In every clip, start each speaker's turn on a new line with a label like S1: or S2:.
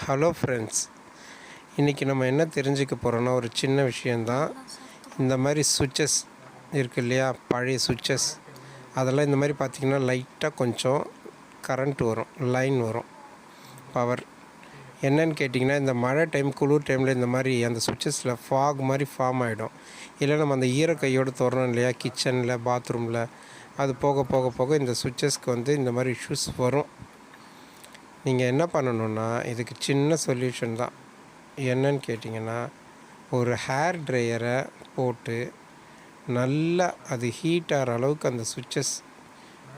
S1: Hello friends, இன்றைக்கி நம்ம என்ன தெரிஞ்சுக்க போகிறோன்னா ஒரு சின்ன விஷயந்தான். இந்த மாதிரி சுவிட்சஸ் இருக்குது இல்லையா, பழைய சுவிட்சஸ் அதெல்லாம் இந்த மாதிரி பார்த்திங்கன்னா லைட்டாக கொஞ்சம் கரண்ட் வரும், லைன் வரும், பவர். என்னன்னு கேட்டிங்கன்னா, இந்த மழை டைம் குளிர் டைமில் இந்த மாதிரி அந்த சுவிட்சஸில் ஃபாக் மாதிரி ஃபார்ம் ஆகிடும். இல்லை நம்ம அந்த ஈரக்கையோடு திறனோம் இல்லையா, கிச்சனில் பாத்ரூமில், அது போக போக போக இந்த சுவிட்சஸ்க்கு வந்து இந்த மாதிரி இஷ்யூஸ் வரும். நீங்கள் என்ன பண்ணணுன்னா, இதுக்கு சின்ன சொல்யூஷன் தான். என்னன்னு கேட்டிங்கன்னா, ஒரு ஹேர் ட்ரையரை போட்டு நல்லா அது ஹீட் ஆகிற அளவுக்கு அந்த சுவிட்சஸ்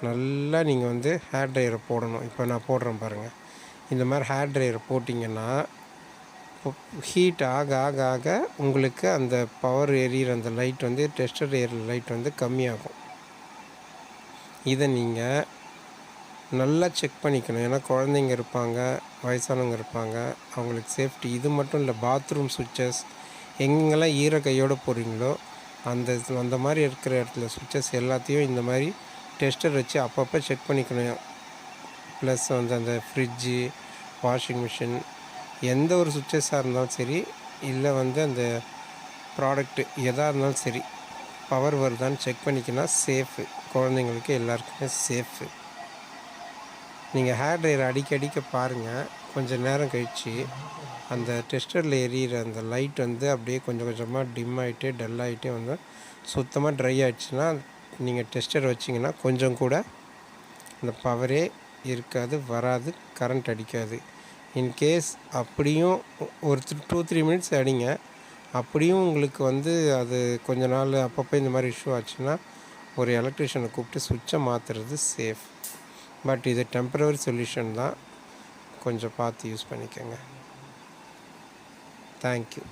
S1: நல்லா நீங்கள் வந்து ஹேர் ட்ரையரை போடணும். இப்போ நான் போடுறேன் பாருங்கள். இந்த மாதிரி ஹேர் ட்ரையரை போட்டிங்கன்னா ஹீட் ஆக ஆக ஆக உங்களுக்கு அந்த பவர் எரியிற அந்த லைட் வந்து டெஸ்டர் எரியிற லைட் வந்து கம்மியாகும். இதை நீங்கள் நல்லா செக் பண்ணிக்கணும். ஏன்னா குழந்தைங்க இருப்பாங்க, வயசானவங்க இருப்பாங்க, அவங்களுக்கு சேஃப்டி. இது மட்டும் இல்லை, பாத்ரூம் சுவிட்சஸ் எங்கெங்கெல்லாம் ஈர கையோடு போடுறீங்களோ அந்த மாதிரி இருக்கிற இடத்துல சுவிட்சஸ் எல்லாத்தையும் இந்த மாதிரி டெஸ்டர் வச்சு அப்பப்போ செக் பண்ணிக்கணும். ப்ளஸ் வந்து அந்த ஃப்ரிட்ஜு, வாஷிங் மிஷின், எந்த ஒரு சுவிட்சஸாக இருந்தாலும் சரி, இல்லை வந்து அந்த ப்ராடக்ட்டு எதாக இருந்தாலும் சரி, பவர் வருதான்னு செக் பண்ணிக்கினா சேஃபு. குழந்தைங்களுக்கு எல்லாருக்குமே சேஃபு. நீங்கள் ஹேர் ட்ரையர் அடிக்க பாருங்கள். கொஞ்சம் நேரம் கழித்து அந்த டெஸ்டரில் எரியிற அந்த லைட் வந்து அப்படியே கொஞ்சம் கொஞ்சமாக டிம் ஆகிட்டே டல் ஆகிட்டே வந்து சுத்தமாக ட்ரை ஆகிடுச்சுன்னா, நீங்கள் டெஸ்டர் வச்சிங்கன்னா கொஞ்சம் கூட அந்த பவரே இருக்காது, வராது, கரண்ட் அடிக்காது. இன்கேஸ் அப்படியும் ஒரு 2-3 மினிட்ஸ் அடிங்க. அப்படியும் உங்களுக்கு வந்து அது கொஞ்ச நாள் அப்பப்போ இந்த மாதிரி இஷ்யூ ஆச்சுன்னா ஒரு எலக்ட்ரிஷியனை கூப்பிட்டு சுவிட்சை மாற்றுறது சேஃப். பட் இது டெம்பரவரி சொல்யூஷன் தான், கொஞ்சம் பார்த்து யூஸ் பண்ணிக்கோங்க. தேங்க்யூ.